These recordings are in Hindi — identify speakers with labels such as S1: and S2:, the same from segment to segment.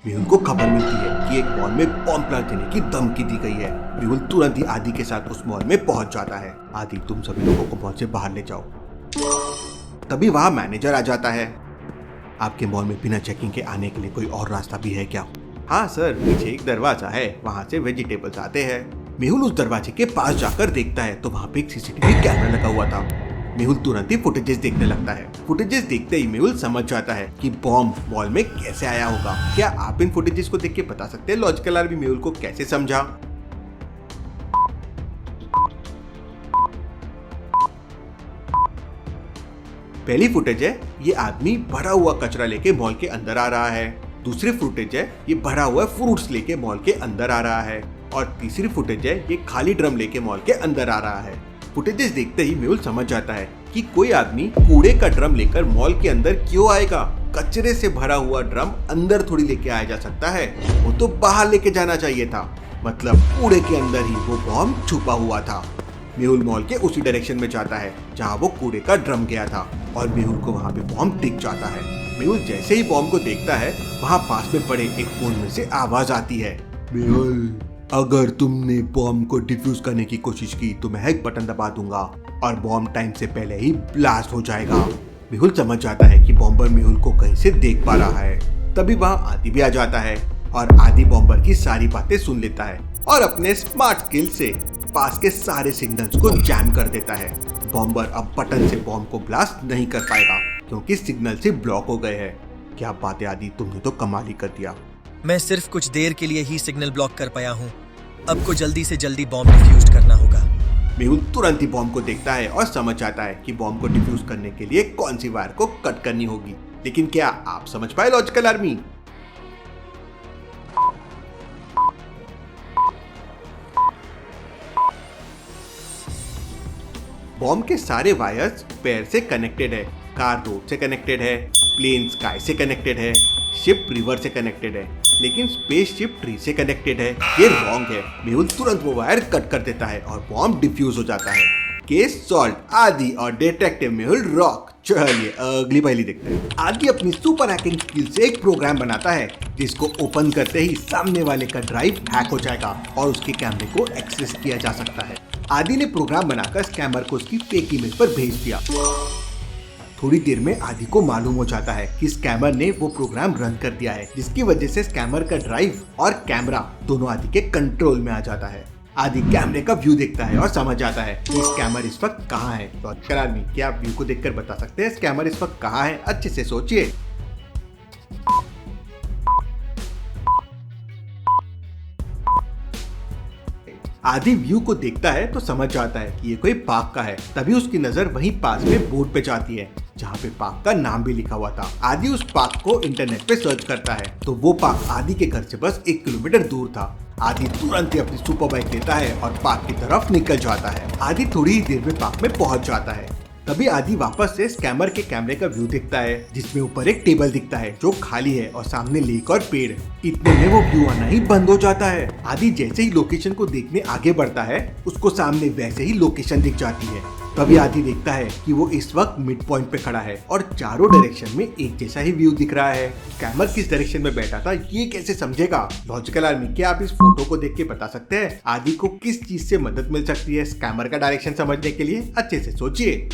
S1: मेहुल को खबर मिलती है कि एक मॉल में बॉम्ब ब्लास्ट देने की धमकी दी गई है। मेहुल तुरंत ही आदि के साथ उस मॉल में पहुंच जाता है। आदि, तुम सभी लोगों को मॉल से बाहर ले जाओ। तभी वहाँ मैनेजर आ जाता है। आपके मॉल में बिना चेकिंग के आने के लिए कोई और रास्ता भी है क्या? हाँ सर, पीछे एक दरवाजा है, वहाँ से वेजिटेबल्स आते हैं। मेहुल उस दरवाजे के पास जाकर देखता है तो वहाँ पे एक सीसीटीवी कैमरा लगा हुआ था। मेहुल तुरंत ही फुटेजेस देखने लगता है। फुटेजेस देखते ही मेहुल समझ जाता है कि बॉम्ब मॉल में कैसे आया होगा। क्या आप इन फुटेजेस को देख के बता सकते हैं लॉजिकल आर्मी मेहुल को कैसे समझा? पहली फुटेज है, ये आदमी भरा हुआ कचरा लेके मॉल के अंदर आ रहा है। दूसरी फुटेज है, ये भरा हुआ फ्रूट्स लेके मॉल के अंदर आ रहा है। और तीसरी फुटेज है, ये खाली ड्रम लेके मॉल के अंदर आ रहा है। फुटेजेस देखते ही मेहुल समझ जाता है कि कोई आदमी कूड़े का ड्रम लेकर मॉल के अंदर क्यों आएगा। कचरे से भरा हुआ ड्रम अंदर थोड़ी लेके आया जा सकता है, वो तो बाहर लेके जाना चाहिए था। मतलब कूड़े के अंदर ही वो बॉम्ब छुपा हुआ था। मेहुल मॉल के उसी डायरेक्शन में जाता है जहाँ वो कूड़े का ड्रम गया था और मेहुल को वहाँ पे बॉम्ब दिख जाता है। मेहुल जैसे ही बॉम्ब को देखता है, वहाँ पास में पड़े एक फोन में से आवाज आती है, मेहुल, अगर तुमने बॉम्ब को डिफ्यूज करने की कोशिश की तो मैं एक बटन दबा दूंगा और बॉम्ब टाइम से पहले ही ब्लास्ट हो जाएगा। मेहुल समझ जाता है कि बॉम्बर मेहुल को कहीं से देख पा रहा है। तभी वहाँ आदि भी आ जाता है और आदि बॉम्बर की सारी बातें सुन लेता है और अपने स्मार्ट स्किल से पास के सारे सिग्नल्स को जैम कर देता है। बॉम्बर अब बटन से बॉम्ब को ब्लास्ट नहीं कर पाएगा क्योंकि सिग्नल से ब्लॉक हो गए हैं। क्या बात है आदि, तुमने तो कमाल ही कर दिया।
S2: मैं सिर्फ कुछ देर के लिए ही सिग्नल ब्लॉक कर पाया हूँ। अब को जल्दी से जल्दी बॉम्ब डिफ्यूज करना होगा।
S1: मेहुल तुरंत ही बॉम्ब को देखता है और समझ जाता है कि बॉम्ब को डिफ्यूज करने के लिए कौन सी वायर को कट करनी होगी। लेकिन क्या आप समझ पाए लॉजिकल आर्मी? बॉम्ब के सारे वायर्स पेयर से कनेक्टेड है। कार रोड से कनेक्टेड है, प्लेन स्काई से कनेक्टेड है, शिप रिवर से कनेक्टेड है, लेकिन स्पेसशिप ट्री से कनेक्टेड है। ये रॉन्ग है। मेहुल तुरंत वो वायर कट कर देता है और बॉम्ब डिफ्यूज हो जाता है। Case solve. आदि और डिटेक्टिव मेहुल रॉक। चलिए अगली पहेली देखते हैं। आदि अपनी सुपर हैकिंग स्किल से एक प्रोग्राम बनाता है जिसको ओपन करते ही सामने वाले का ड्राइव हैक हो जाएगा और उसके कैमरे को एक्सेस किया जा सकता है। आदि ने प्रोग्राम बनाकर स्कैमर को उसकी फेक ईमेल पर भेज दिया। थोड़ी देर में आदि को मालूम हो जाता है कि स्कैमर ने वो प्रोग्राम रन कर दिया है, जिसकी वजह से स्कैमर का ड्राइव और कैमरा दोनों आदि के कंट्रोल में आ जाता है। आदि कैमरे का व्यू देखता है और समझ जाता है कि स्कैमर इस वक्त कहाँ है। लॉजिकल आर्मी, क्या आप व्यू को देखकर बता सकते हैं स्कैमर इस वक्त कहाँ है? अच्छे से सोचिए। आदि व्यू को देखता है तो समझ जाता है कि ये कोई पार्क का है। तभी उसकी नजर वहीं पास में बोर्ड पे जाती है जहाँ पे पार्क का नाम भी लिखा हुआ था। आदि उस पार्क को इंटरनेट पे सर्च करता है तो वो पार्क आदि के घर से बस 1 किलोमीटर दूर था। आदि तुरंत ही अपनी सुपर बाइक लेता है और पार्क की तरफ निकल जाता है। आदि थोड़ी ही देर में पार्क में पहुंच जाता है। तभी आदि वापस से स्कैमर के कैमरे का व्यू देखता है जिसमें ऊपर एक टेबल दिखता है जो खाली है और सामने लेक और पेड़। इतने में वो व्यू आना ही बंद हो जाता है। आदि जैसे ही लोकेशन को देखने आगे बढ़ता है उसको सामने वैसे ही लोकेशन दिख जाती है। तभी आदि देखता है कि वो इस वक्त मिड पॉइंट पे खड़ा है और चारों डायरेक्शन में एक जैसा ही व्यू दिख रहा है। स्कैमर किस डायरेक्शन में बैठा था ये कैसे समझेगा? लॉजिकल आर्मी, क्या आप इस फोटो को देख के बता सकते हैं आदि को किस चीज से मदद मिल सकती है स्कैमर का डायरेक्शन समझने के लिए? अच्छे से सोचिए।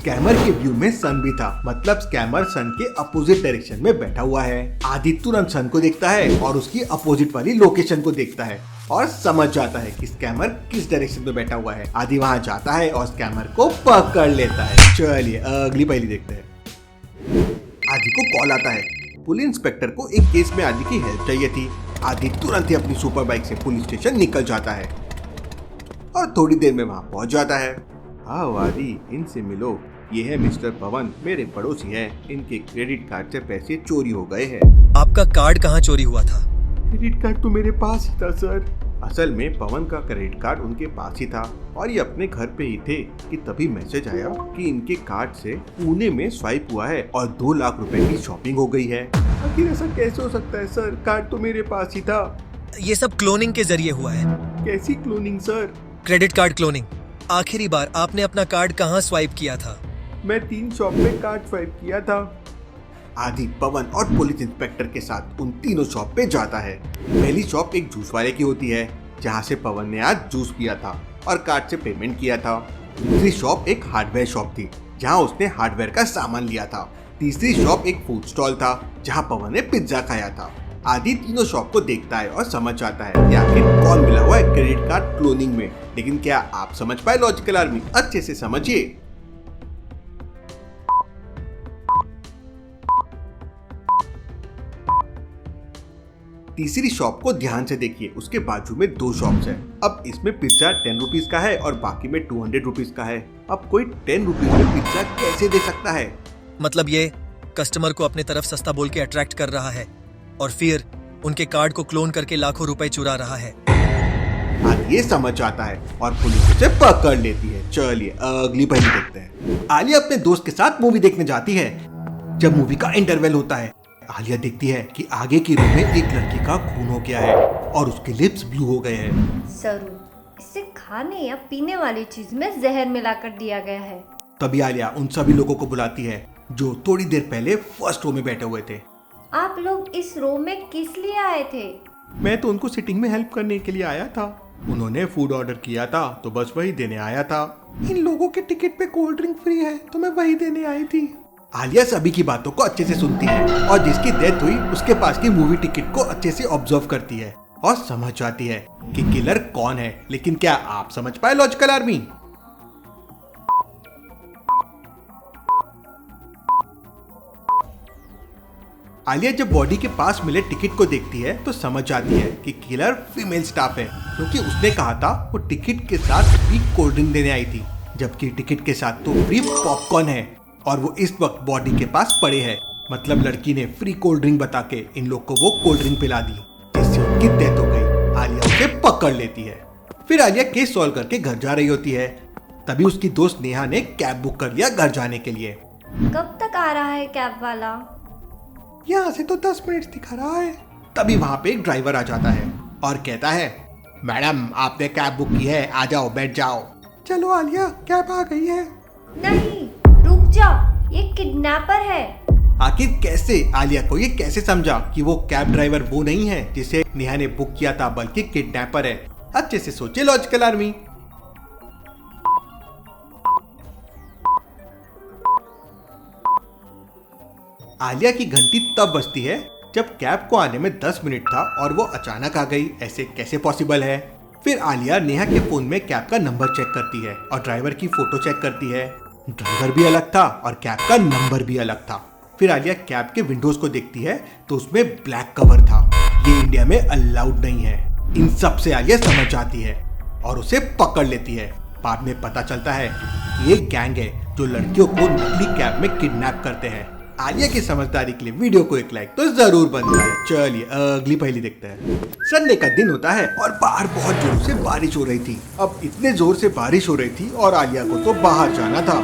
S1: स्कैमर के व्यू में सन भी था, मतलब स्कैमर सन के अपोजिट डायरेक्शन में बैठा हुआ है। आदि तुरंत सन को देखता है और उसकी अपोजिट वाली लोकेशन को देखता है और समझ जाता है कि स्कैमर किस डायरेक्शन में बैठा हुआ है। आदि वहां जाता है और स्कैमर को पकड़ लेता है। चलिए अगली पहेली देखते हैं। आदि को कॉल आता है। पुलिस इंस्पेक्टर को एक केस में आदि की हेल्प चाहिए थी। आदि तुरंत ही अपनी सुपर बाइक से पुलिस स्टेशन निकल जाता है और थोड़ी देर में वहां पहुंच जाता है। आओ आदि, इनसे मिलो। ये है मिस्टर पवन, मेरे पड़ोसी हैं। इनके क्रेडिट कार्ड से पैसे चोरी हो गए हैं।
S2: आपका कार्ड कहाँ चोरी हुआ था?
S1: क्रेडिट कार्ड तो मेरे पास ही था सर। असल में पवन का क्रेडिट कार्ड उनके पास ही था और ये अपने घर पे ही थे कि तभी मैसेज आया कि इनके कार्ड से पुणे में स्वाइप हुआ है और 2 लाख रुपए की शॉपिंग हो गई है। आखिर ऐसा कैसे हो सकता है सर? कार्ड तो मेरे पास ही था।
S2: ये सब क्लोनिंग के जरिए हुआ है।
S1: कैसी cloning sir?
S2: Credit card cloning. आखिरी बार आपने अपना कार्ड कहाँ स्वाइप किया था?
S1: मैं 3 शॉप पे कार्ड स्वाइप किया था। आदि पवन और पुलिस इंस्पेक्टर के साथ उन तीनों शॉप पे जाता है। पहली शॉप एक जूस वाले की होती है, जहाँ से पवन ने आज जूस पिया था और कार्ड से पेमेंट किया था। दूसरी शॉप एक हार्डवेयर शॉप थी, जहाँ उसने हार्डवेयर का सामान लिया था। तीसरी शॉप एक फूड स्टॉल था, जहाँ पवन ने पिज्जा खाया था। आदि तीनों शॉप को देखता है और समझ जाता है कि आखिर कौन मिला हुआ है क्रेडिट कार्ड क्लोनिंग में। लेकिन क्या आप समझ पाए लॉजिकल आर्मी? अच्छे से समझिए। तीसरी शॉप को ध्यान से देखिए, उसके बाजू में 2 शॉप्स है। अब इसमें पिज्जा 10 रुपीज का है और बाकी में 200 रुपीज का है। अब कोई 10 रुपीज में पिज्जा कैसे दे सकता है?
S2: मतलब ये कस्टमर को अपने तरफ सस्ता बोल के अट्रैक्ट कर रहा है और फिर उनके कार्ड को क्लोन करके लाखों रुपए चुरा रहा है।
S1: आज ये समझ आता है और पुलिस उसे पकड़ लेती है। चलिए अगली पहेली देखते हैं। आलिया अपने दोस्त के साथ मूवी देखने जाती है। जब मूवी का इंटरवल होता है, आलिया देखती है कि आगे की रो में एक लड़की का खून हो गया है और उसके लिप्स ब्लू हो गए हैं।
S3: जरूर इसे खाने या पीने वाली चीज में जहर मिलाकर दिया गया है।
S1: तभी आलिया उन सभी लोगों को बुलाती है जो थोड़ी देर पहले फर्स्ट रो में बैठे हुए थे।
S3: आप लोग इस रो में किस लिए आए थे?
S1: मैं तो उनको सिटिंग में हेल्प करने के लिए आया था। उन्होंने फूड ऑर्डर किया था तो बस वही देने आया था। इन लोगों के टिकट पे कोल्ड ड्रिंक फ्री है तो मैं वही देने आई थी। आलिया सभी की बातों को अच्छे से सुनती है और जिसकी डेथ हुई उसके पास की मूवी टिकट को अच्छे से ऑब्जर्व करती है और समझ जाती है कि किलर कौन है। लेकिन क्या आप समझ पाए लॉजिकल आर्मी? आलिया जब बॉडी के पास मिले टिकट को देखती है तो समझ जाती है कि किलर फीमेल स्टाफ है, क्योंकि उसने कहा था वो टिकट के साथ फ्री कोल्ड ड्रिंक देने आई थी, जबकि टिकट के साथ तो फ्री पॉपकॉर्न है और वो इस वक्त बॉडी के पास पड़े हैं। मतलब लड़की ने फ्री कोल्ड ड्रिंक बता के इन लोग को वो कोल्ड ड्रिंक पिला दी, जिससे उनकी डेथ हो गई। आलिया उसे पकड़ लेती है। फिर आलिया केस सॉल्व करके घर जा रही होती है। तभी उसकी दोस्त नेहा ने कैब बुक कर लिया घर जाने के लिए।
S3: कब तक आ रहा है कैब वाला?
S1: यहाँ से तो 10 मिनट दिखा रहा है। तभी वहाँ पे एक ड्राइवर आ जाता है और कहता है, मैडम आपने कैब बुक की है, आ जाओ बैठ जाओ। चलो आलिया, कैब आ गई है।
S3: नहीं, रुक जाओ, ये किडनैपर है।
S1: आखिर कैसे? आलिया को ये कैसे समझा कि वो कैब ड्राइवर वो नहीं है जिसे नेहा ने बुक किया था, बल्कि किडनैपर है? अच्छे से सोचे लॉजिकल आर्मी। आलिया की घंटी तब बजती है जब कैब को आने में 10 मिनट था और वो अचानक आ गई। ऐसे कैसे पॉसिबल है? फिर आलिया नेहा के फोन में कैब का नंबर चेक करती है और ड्राइवर की फोटो चेक करती है। ड्राइवर भी अलग था और कैब का नंबर भी अलग था। फिर आलिया कैब के विंडोज को देखती है तो उसमें ब्लैक कवर था। ये इंडिया में अलाउड नहीं है। इन सब से आलिया समझ जाती है और उसे पकड़ लेती है। बाद में पता चलता है कि ये गैंग है जो लड़कियों को नकली कैब में किडनैप करते हैं। आलिया की समझदारी के लिए वीडियो को एक लाइक तो जरूर बनता है। चलिए अगली पहेली देखते हैं। संडे का दिन होता है और बाहर बहुत जोर से बारिश हो रही थी। अब इतने जोर से बारिश हो रही थी और आलिया को तो बाहर जाना था।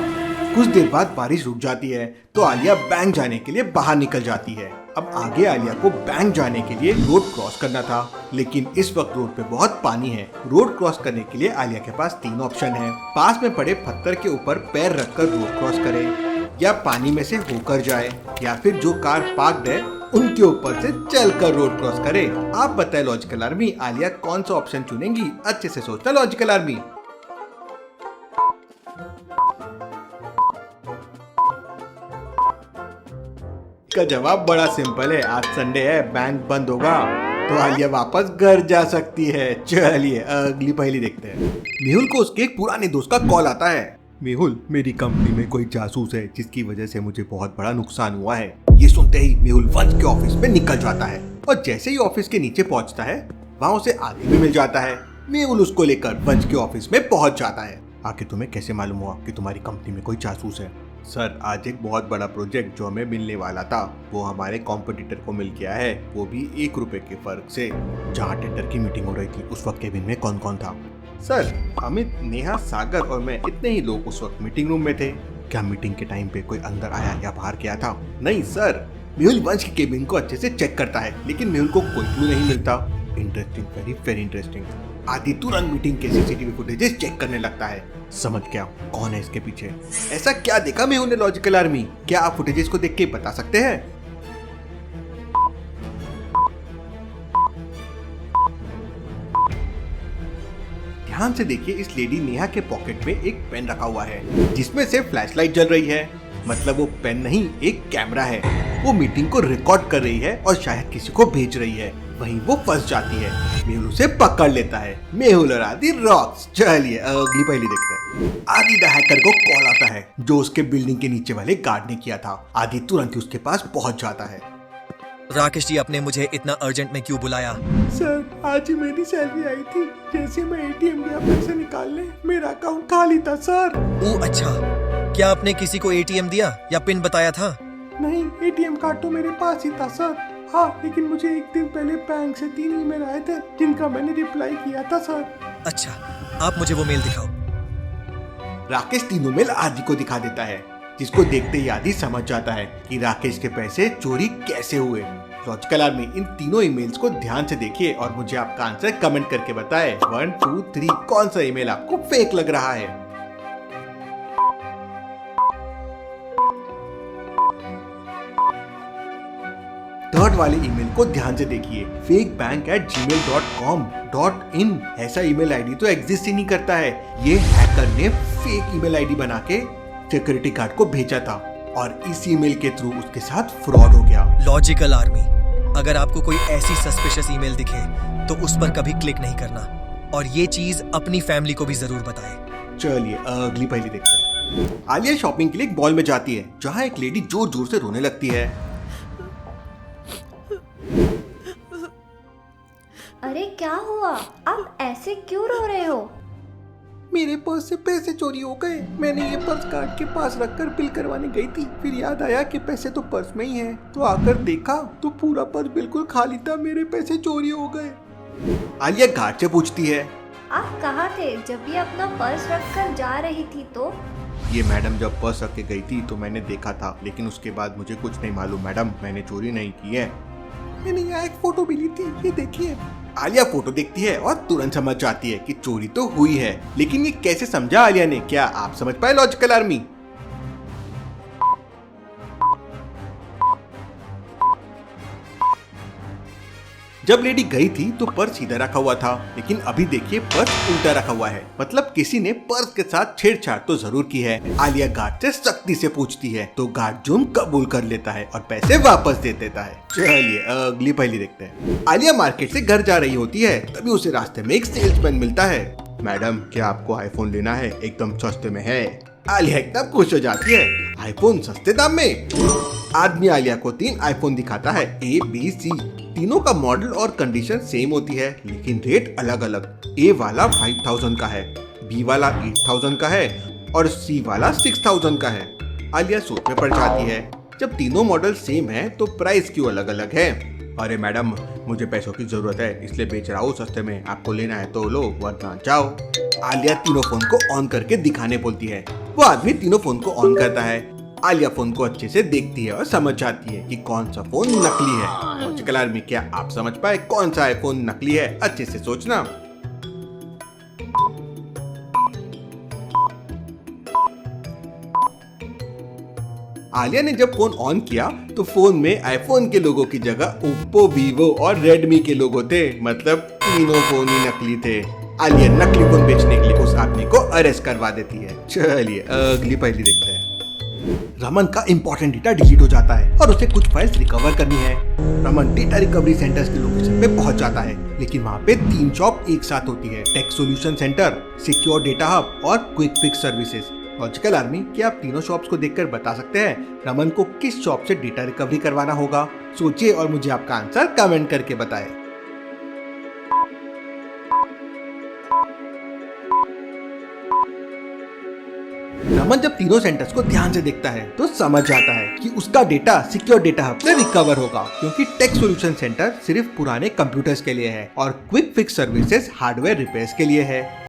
S1: कुछ देर बाद बारिश रुक जाती है तो आलिया बैंक जाने के लिए बाहर निकल जाती है। अब आगे आलिया को बैंक जाने के लिए रोड क्रॉस करना था, लेकिन इस वक्त रोड पे बहुत पानी है। रोड क्रॉस करने के लिए आलिया के पास 3 ऑप्शन है। पास में पड़े पत्थर के ऊपर पैर रखकर रोड क्रॉस करे, या पानी में से होकर जाए, या फिर जो कार पार्क्ड है उनके ऊपर से चलकर रोड क्रॉस करे। आप बताएं लॉजिकल आर्मी, आलिया कौन सा ऑप्शन चुनेंगी? अच्छे से सोचना लॉजिकल आर्मी। का जवाब बड़ा सिंपल है। आज संडे है, बैंक बंद होगा तो आलिया वापस घर जा सकती है। चलिए अगली पहेली देखते हैं। मेहुल को उसके एक पुराने दोस्त का कॉल आता है। मेहुल, मेरी कंपनी में कोई जासूस है जिसकी वजह से मुझे बहुत बड़ा नुकसान हुआ है। ये सुनते ही मेहुल वंश के ऑफिस में निकल जाता है और जैसे ही ऑफिस के नीचे पहुंचता है वहाँ उसे आदि भी मिल जाता है। मेहुल उसको लेकर वंश के ऑफिस में पहुंच जाता है। आखिर तुम्हें कैसे मालूम हुआ कि तुम्हारी कंपनी में कोई जासूस है? सर, आज एक बहुत बड़ा प्रोजेक्ट जो हमें मिलने वाला था वो हमारे कॉम्पिटिटर को मिल गया है, वो भी 1 रुपए के फर्क से। जहाँ टेंडर की मीटिंग हो रही थी उस वक्त केबिन में कौन कौन था? सर, अमित, नेहा, सागर और मैं, इतने ही लोग उस वक्त मीटिंग रूम में थे। क्या मीटिंग के टाइम पे कोई अंदर आया या बाहर गया था? नहीं सर। मेहुल वंश की केबिन को अच्छे से चेक करता है लेकिन मेहुल को कोई क्लू नहीं मिलता। Interesting, very very interesting. आदि तुरंत मीटिंग के सीसीटीवी फुटेजेस चेक करने लगता है। समझ गया कौन है इसके पीछे। ऐसा क्या देखा मेहुल ने लॉजिकल आर्मी? क्या आप फुटेजेस को देख के बता सकते हैं? ध्यान से देखिए, इस लेडी नेहा के पॉकेट में एक पेन रखा हुआ है जिसमें से फ्लैशलाइट जल रही है। मतलब वो पेन नहीं, एक कैमरा है। वो मीटिंग को रिकॉर्ड कर रही है और शायद किसी को भेज रही है। वहीं वो फंस जाती है। मेहुल उसे पकड़ लेता है। मेहुल और आदि रॉक्स। चलिए अगली पहली देखते हैं। आदि द हैकर को कॉल आता है जो उसके बिल्डिंग के नीचे वाले गार्ड ने किया था। आदि तुरंत ही उसके पास पहुंच जाता है।
S2: राकेश जी, आपने मुझे इतना अर्जेंट में क्यों बुलाया?
S1: सर, आज ही मेरी सैलरी आई थी। जैसे मैं एटीएम गया पैसे निकालने, मेरा अकाउंट खाली था सर।
S2: ओह अच्छा, क्या आपने किसी को एटीएम दिया या पिन बताया था?
S1: नहीं, एटीएम कार्ड तो मेरे पास ही था सर। हाँ, लेकिन मुझे एक दिन पहले बैंक से 3 ईमेल आए थे जिनका मैंने रिप्लाई किया था सर।
S2: अच्छा, आप मुझे वो मेल दिखाओ।
S1: राकेश तीनों मेल आदि को दिखा देता है, जिसको देखते ही आदि समझ जाता है कि राकेश के पैसे चोरी कैसे हुए। लॉजिकल आर्मी, इन तीनों ईमेल्स को ध्यान से देखिए और मुझे आपका आंसर कमेंट करके बताएं। 1, 2, 3 कौन सा ईमेल आपको फेक लग रहा है? थर्ड वाले ईमेल को ध्यान से देखिए। fakebank@gmail.com.in ऐसा ईमेल आईडी तो एग्जिस्ट ही नहीं करता है। ये हैकर ने फेक ईमेल आईडी बना के सिक्योरिटी गार्ड को भेजा था और इस ईमेल के थ्रू उसके साथ फ्रॉड हो गया।
S2: लॉजिकल आर्मी, अगर आपको कोई ऐसी सस्पिशियस ईमेल दिखे तो उस पर कभी क्लिक नहीं करना और ये चीज अपनी फैमिली को भी जरूर बताएं।
S1: चलिए अगली पहली देखते हैं। आलिया शॉपिंग के लिए एक मॉल में जाती है जहाँ एक लेडी जोर जोर से रोने लगती है।
S3: अरे क्या हुआ? आप ऐसे क्यों रो रहे हो?
S1: मेरे पर्स से पैसे चोरी हो गए। मैंने ये पर्स गार्ड के पास रखकर बिल करवाने गई थी। फिर याद आया कि पैसे तो पर्स में ही हैं। तो आकर देखा तो पूरा पर्स बिल्कुल खाली था। मेरे पैसे चोरी हो गए। आलिया गार्ड से पूछती है,
S3: आप कहाँ थे जब ये अपना पर्स रखकर जा रही थी? तो
S1: ये मैडम जब पर्स रख के गई थी तो मैंने देखा था, लेकिन उसके बाद मुझे कुछ नहीं मालूम मैडम, मैंने चोरी नहीं की है। मैंने यहाँ एक फोटो भी ली थी, ये देखिए। आलिया फोटो देखती है और तुरंत समझ जाती है कि चोरी तो हुई है, लेकिन ये कैसे समझा आलिया ने? क्या आप समझ पाए लॉजिकल आर्मी? जब लेडी गई थी तो पर्स सीधा रखा हुआ था, लेकिन अभी देखिए पर्स उल्टा रखा हुआ है। मतलब किसी ने पर्स के साथ छेड़छाड़ तो जरूर की है। आलिया गार्ड से सख्ती से पूछती है तो गार्ड जुर्म कबूल कर लेता है और पैसे वापस दे देता है। चलिए अगली पहली देखते हैं। आलिया मार्केट से घर जा रही होती है, तभी उसे रास्ते में एक सेल्समैन मिलता है। मैडम, क्या आपको आईफोन लेना है? एकदम सस्ते में है। आलिया एकदम खुश हो जाती है। आईफोन सस्ते दाम में? आदमी आलिया को 3 आईफोन दिखाता है, A, B, C। तीनों का मॉडल और कंडीशन सेम होती है, लेकिन रेट अलग अलग। A वाला 5000 का है, B वाला 8000 का है और C वाला 6000 का है। आलिया सोच में पड़ जाती है, जब तीनों मॉडल सेम है तो प्राइस क्यों अलग अलग है? अरे मैडम, मुझे पैसों की जरूरत है इसलिए बेच रहा हूँ सस्ते में। आपको लेना है तो लो वरना जाओ। आलिया तीनों फोन को ऑन करके दिखाने बोलती है। वो आदमी तीनों फोन को ऑन करता है। आलिया फोन को अच्छे से देखती है और समझ जाती है कि कौन सा फोन नकली है। लॉजिकल आर्मी, क्या आप समझ पाए कौन सा आईफोन नकली है? अच्छे से सोचना। आलिया ने जब फोन ऑन किया तो फोन में आईफोन के लोगो की जगह ओप्पो, वीवो और रेडमी के लोगो थे। मतलब तीनों फोन ही नकली थे। आलिया नकली फोन बेचने के लिए उस आदमी को अरेस्ट करवा देती है। चलिए अगली पहली देखते हैं। रमन का इंपॉर्टेंट डेटा डिलीट हो जाता है और उसे कुछ फाइल्स रिकवर करनी है। रमन डेटा रिकवरी सेंटर्स के लोकेशन पे पहुंच जाता है, लेकिन वहाँ पे 3 शॉप एक साथ होती है। Tech solution centre, secure data hub और quick fix services. Logical army, क्या आप तीनों शॉप्स को देखकर बता सकते हैं रमन को किस शॉप से डेटा रिकवरी करवाना होगा? सोचिए और मुझे आपका आंसर कमेंट करके बताएं। रमन जब तीनों सेंटर्स को ध्यान से देखता है तो समझ जाता है कि उसका डेटा सिक्योर डेटा हब से रिकवर होगा, क्योंकि टेक सॉल्यूशन सेंटर सिर्फ पुराने कंप्यूटर्स के लिए है और quick fix services hardware repairs के लिए है।